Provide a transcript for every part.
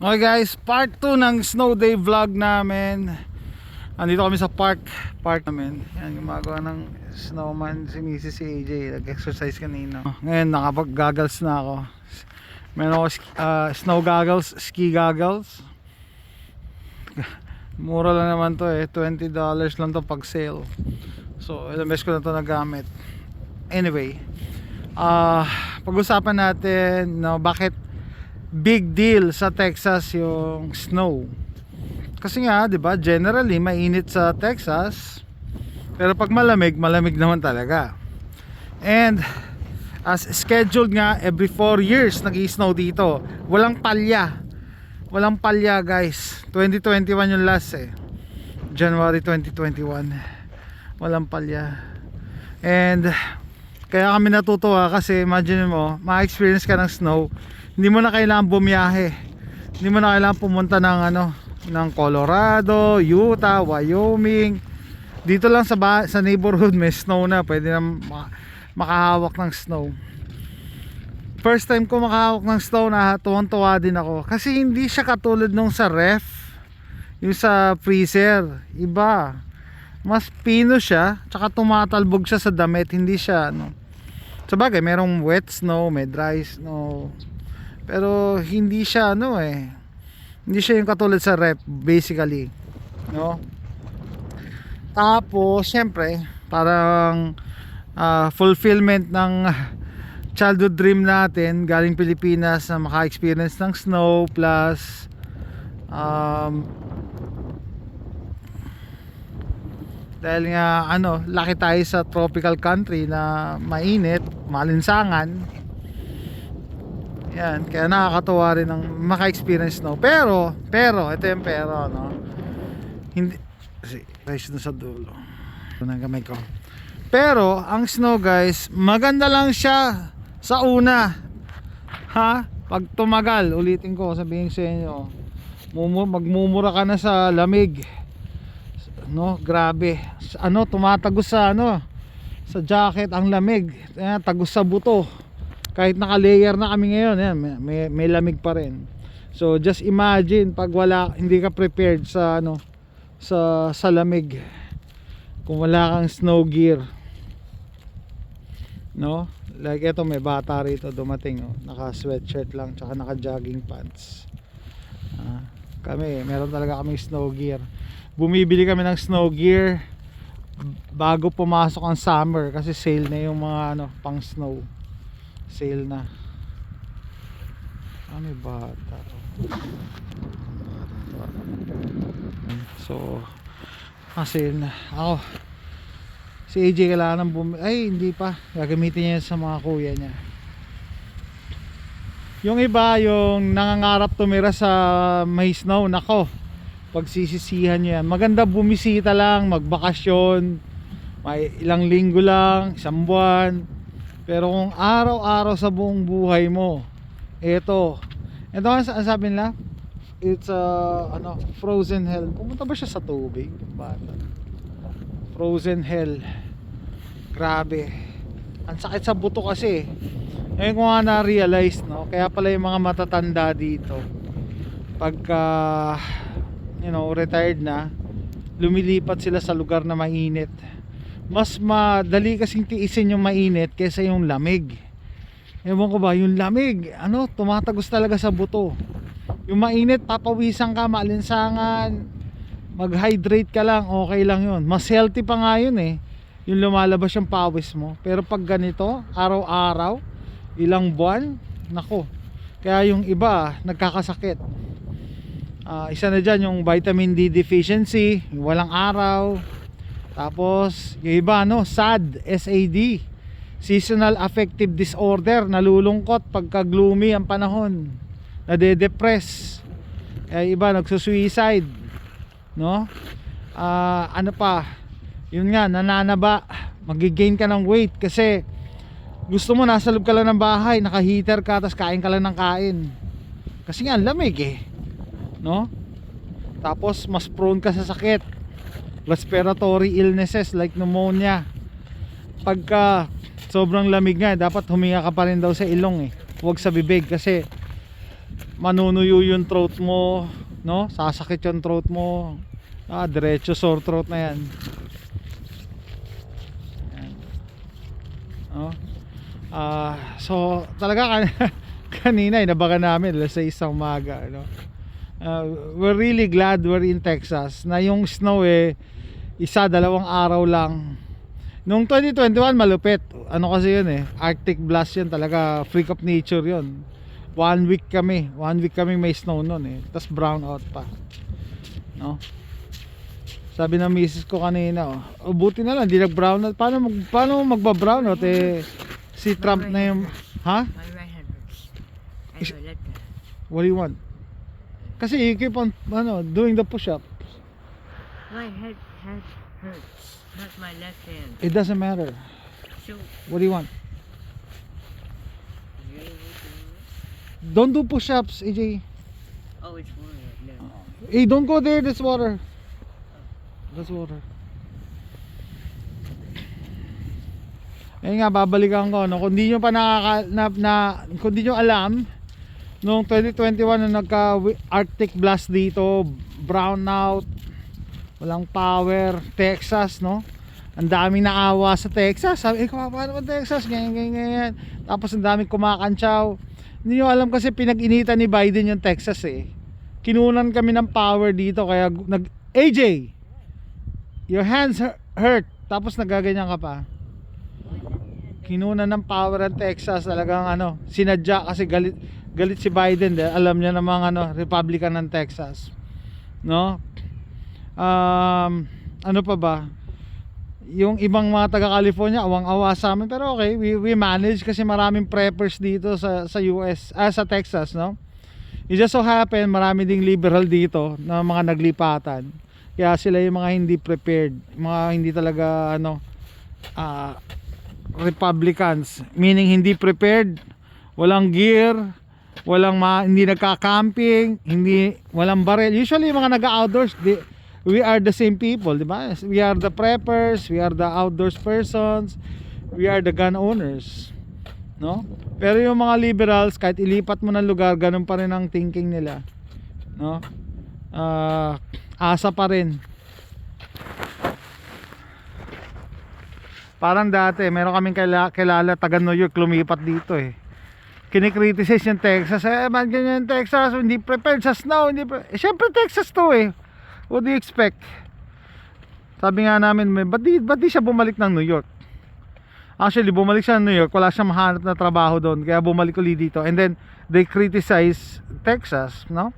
Okay guys, part 2 ng snow day vlog namin. Andito kami sa park namin. Yan, gumagawa ng snowman si Mrs. si AJ. Nag-exercise kanina. Ngayon nakapag-goggles na ako. Meron ako snow goggles, ski goggles. Mura lang naman to eh, $20 lang to pag sale. So ilang beses ko na to nagamit. Anyway, pag-usapan natin bakit big deal sa Texas yung snow. Kasi nga, 'di ba, generally mainit sa Texas. Pero pag malamig, malamig naman talaga. And as scheduled nga, every 4 years nag-i-snow dito. Walang palya. Walang palya, guys. 2021 yung last eh. January 2021. Walang palya. And kaya kami natutuwa kasi imagine mo, ma-experience ka ng snow. Hindi mo na kailangan bumiyahe. Hindi mo na kailangan pumunta ng Colorado, Utah, Wyoming. Dito lang sa neighborhood may snow na. Pwede na makahawak ng snow. First time ko makahawak ng snow, na tuwang-tuwa din ako. Kasi hindi siya katulad nung sa ref, yung sa freezer. Iba. Mas pino siya, tsaka tumatalbog siya sa damit. Hindi siya sabagay, merong wet snow, may dry snow. Pero hindi siya hindi siya yung katulad sa ref basically, no? Tapos syempre parang fulfillment ng childhood dream natin galing Pilipinas na maka-experience ng snow, plus dahil nga laki tayo sa tropical country na mainit, malinsangan. Yan, kaya nakakatuwa rin ng maka-experience snow. Pero ito yung pero, hindi kasi raise na sa dulo ng kamay ko. Pero ang snow, guys, maganda lang siya sa una. Pag tumagal, ulitin ko, sabihin sa inyo, magmumura ka na sa lamig. Grabe. Tumatagos sa sa jacket ang lamig. Tagos sa buto. Kahit naka-layer na kami ngayon, may lamig pa rin. So just imagine pag hindi ka prepared sa sa lamig. Kung wala kang snow gear. Like ito, may bata rito dumating, naka sweatshirt lang tsaka naka jogging pants. Kami, meron talaga kami snow gear. Bumibili kami ng snow gear bago pumasok ang summer kasi sale na yung mga pang snow. Sale na. May bata. So sale na. Ako, si AJ kailangan ng hindi pa, gagamitin niya sa mga kuya niya. Yung iba, yung nangangarap tumira sa may snow, nako, pagsisisihan niya yan. Maganda bumisita lang, magbakasyon, may ilang linggo lang, isang buwan. Pero kung araw-araw sa buong buhay mo, ito ang sabi nila, it's frozen hell. Pumunta ba siya sa tubig? Bata. Frozen hell. Grabe. Ang sakit sa buto kasi. Ngayon ko nga na-realize, kaya pala yung mga matatanda dito, pagka retired na, lumilipat sila sa lugar na mainit. Mas madali kasing tiisin yung mainit kaysa yung lamig. Ewan ko ba, yung lamig, tumatagos talaga sa buto. Yung mainit, papawisan ka, maalinsangan, mag-hydrate ka lang, okay lang yun. Mas healthy pa nga yun yung lumalabas yung pawis mo. Pero pag ganito, araw-araw, ilang buwan, nako. Kaya yung iba, nagkakasakit. Isa na dyan yung vitamin D deficiency, yung walang araw. Tapos yung iba SAD, SAD, seasonal affective disorder, nalulungkot pagka gloomy ang panahon, nade-depress. Iba nagsusuicide, pa, yun nga, nananaba, magigain ka ng weight kasi gusto mo nasa loob ka lang ng bahay, naka-heater ka, tapos kain ka lang ng kain kasi nga lamig tapos mas prone ka sa sakit, respiratory illnesses like pneumonia. Pagka sobrang lamig nga, dapat huminga ka pa rin daw sa ilong huwag sa bibig kasi manunuyo yung throat mo, no? Sasakit yung throat mo. Diretso sore throat na yan. Ayan. Oh. So talaga kanina inabagan namin alas 6 ng umaga, no? We're really glad we're in Texas na yung snow dalawang araw lang. Nung 2021 malupit. Ano kasi yun Arctic blast yun, talaga freak of nature yun. 1 week kami may snow nun tapos brown out pa, no? Sabi ng misis ko kanina, buti na lang di nag-brown out. Paano magba-brown out si Trump na yung ha? My right hand hurts. I know left hand. What do you want? Kasi you keep on doing the push-up. My head hurts. Not my left hand. It doesn't matter. So, What do you want? you able to... Don't do push-ups, AJ. Oh, it's one right now. Hey, don't go there. There's water. There's water. Ayun nga, babalikan ko, no? Kung di nyo pa kung di nyo alam, noong 2021 na nagka-Arctic blast dito, brownout, walang power, Texas, no? Ang daming naawa sa Texas. Sabi, kawawa naman Texas, ganyan. Tapos ang daming kumakantsaw. Hindi nyo alam kasi pinag-initan ni Biden yung Texas Kinunan kami ng power dito, kaya AJ, your hands hurt. Tapos nagaganyan ka pa. Kinunan ng power ang Texas, talagang sinadya kasi galit si Biden alam niya namang Republican ng Texas, no? Ano pa ba, yung ibang mga taga California awang-awa sa amin, pero okay, we manage kasi maraming preppers dito sa US, sa Texas, no? It just so happen marami ding liberal dito na mga naglipatan, kaya sila yung mga hindi prepared, mga hindi talaga Republicans, meaning hindi prepared, walang gear, hindi nagka-camping, walang barrel. Usually yung mga nag-outdoors, we are the same people, di ba? We are the preppers, we are the outdoors persons, we are the gun owners, no? Pero yung mga liberals, kahit ilipat mo ng lugar, ganun pa rin ang thinking nila, no? Asa pa rin. Parang dati, meron kaming kilala taga New York, lumipat dito kinikriticize yung Texas. Man, ganyan yung Texas, hindi prepared sa snow, syempre Texas to what do you expect? Sabi nga namin, ba't di siya bumalik ng New York? Actually, bumalik siya ng New York, wala siyang mahanap na trabaho doon, kaya bumalik ulit dito. And then, they criticize Texas, no?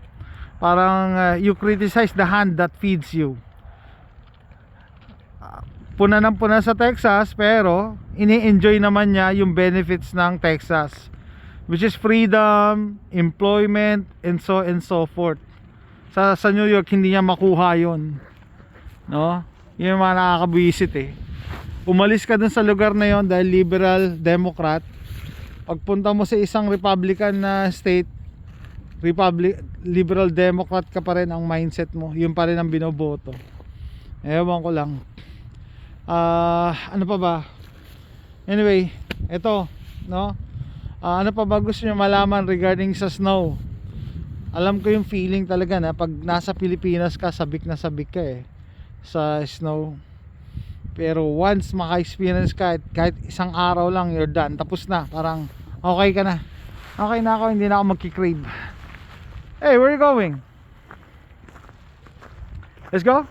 Parang, you criticize the hand that feeds you. Puna ng puna sa Texas, pero ini-enjoy naman niya yung benefits ng Texas, which is freedom, employment, and so forth. Sa New York hindi niya makuha yon, no? Yung mga nakakabwisit umalis ka dun sa lugar na yon dahil liberal, democrat. Pagpunta mo sa isang Republican na state, liberal democrat ka pa rin, ang mindset mo yun pa rin ang binoboto. Ewan ko lang. Ano pa ba? Anyway, ito, no? Ano pa ba gusto nyo malaman regarding sa snow? Alam ko yung feeling talaga na pag nasa Pilipinas ka, sabik na sabik ka sa snow. Pero once maka-experience ka, kahit isang araw lang, you're done. Tapos na, parang okay ka na. Okay na ako, hindi na ako magki-crave. Hey, where are you going? Let's go.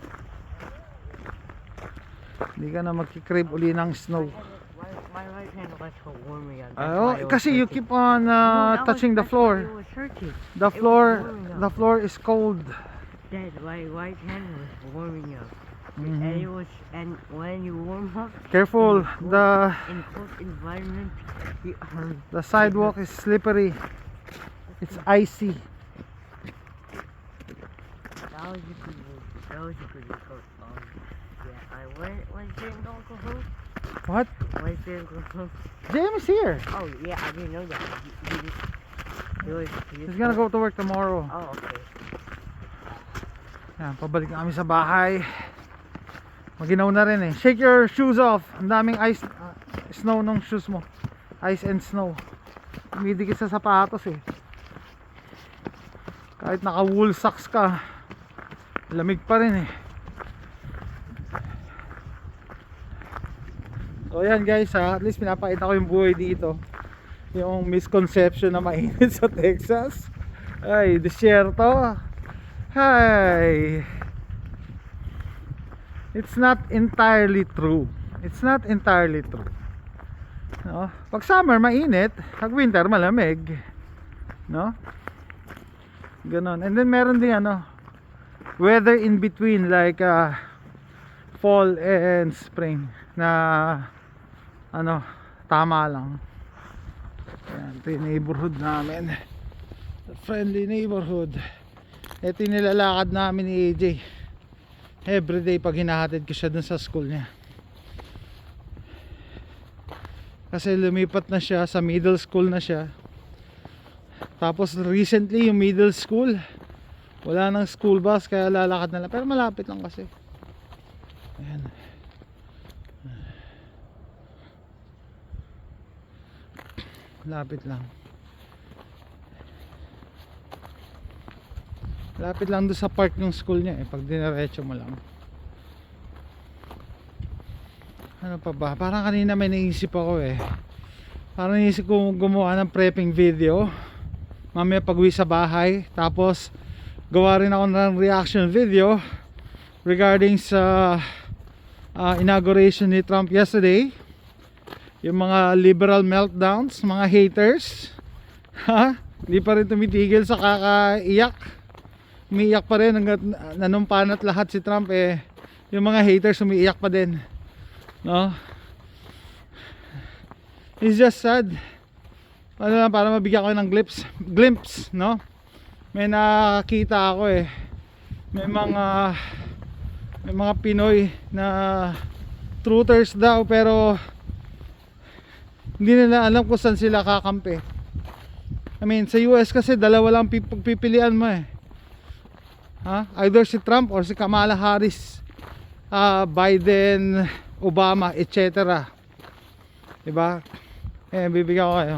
Hindi ka na magki-crave uli ng snow. My right hand was so warm again. Kasi you keep on touching the floor. The floor is cold. Dad, my right hand was warming up. Mm-hmm. And when you warm up, Careful, in cold environment, the sidewalk is slippery. It's icy. That was a good report. Where's your Uncle Hope? What? Where's your Uncle Hope? James here. Oh yeah, I didn't know that. He's gonna go to work tomorrow. Oh, okay. Yan, pabalik na kami sa bahay. Maginaw na rin Shake your shoes off. Ang daming ice, snow nung shoes mo. Ice and snow. Umidikit sa sapatos Kahit naka wool socks ka, lamig pa rin eh. So yan guys ha, at least pinapakita ko yung buhay dito. Yung misconception na mainit sa Texas. Ay, desierto. Hi. It's not entirely true. It's not entirely true. No? Pag summer mainit, pag winter malamig. No? Ganon. And then meron din ano, weather in between like fall and spring na ano, tama lang. Ayan, ito yung neighborhood namin. Friendly neighborhood. Ito yung nilalakad namin ni AJ everyday pag hinahatid ko siya dun sa school niya. Kasi lumipat na siya, sa middle school na siya. Tapos recently yung middle school wala nang school bus, kaya lalakad na lang. Pero malapit lang kasi. Ayan. Lapit lang. Lapit lang doon sa park ng school niya eh, pag dinaretso mo lang. Ano pa ba? Parang kanina may naisip ako eh. Parang naisip ko gumawa ng prepping video mamaya pag uwi sa bahay. Tapos gawa rin ako ng reaction video regarding sa inauguration ni Trump yesterday. Yung mga liberal meltdowns, mga haters. Ha? Hindi pa rin tumitigil sa kakaiyak. Umiiyak pa rin hanggat nanumpanat lahat si Trump eh. Yung mga haters umiiyak pa din. No? It's just sad. Ano lang, para mabigyan ko ng glimpse, no? May nakakita ako eh. May mga Pinoy na truthers daw pero hindi nila alam kung saan sila kakampi. I mean, sa US kasi dalawa lang pagpipilian mo eh. Ha? Either si Trump or si Kamala Harris, Biden, Obama, etc. Diba? Eh, bibigyan ko kayo.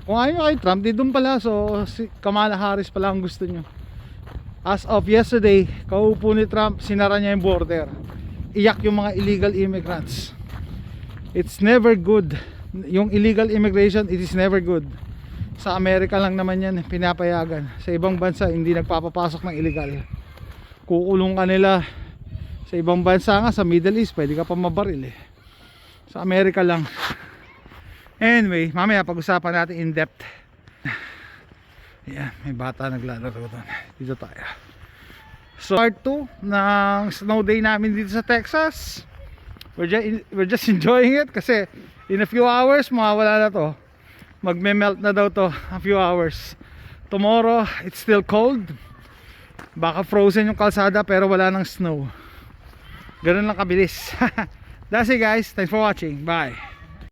Kung ayaw kay Trump, di doon pala. So, si Kamala Harris pala ang gusto nyo. As of yesterday, kaupo ni Trump, sinara niya yung border. Iyak yung mga illegal immigrants. It's never good. Yung illegal immigration, it is never good. Sa Amerika lang naman yan pinapayagan. Sa ibang bansa hindi nagpapapasok ng illegal. Kukulong ka nila. Sa ibang bansa nga, sa Middle East pwede ka pa mabaril eh. Sa Amerika lang. Anyway, mamaya pag-usapan natin in depth. Yan, may bata naglalaro doon. Dito tayo. So part 2 ng snow day namin dito sa Texas. We're just enjoying it kasi in a few hours mawawala na to. Magme-melt na daw to a few hours. Tomorrow it's still cold. Baka frozen yung kalsada pero wala nang snow. Ganun lang kabilis. That's it guys. Thanks for watching. Bye.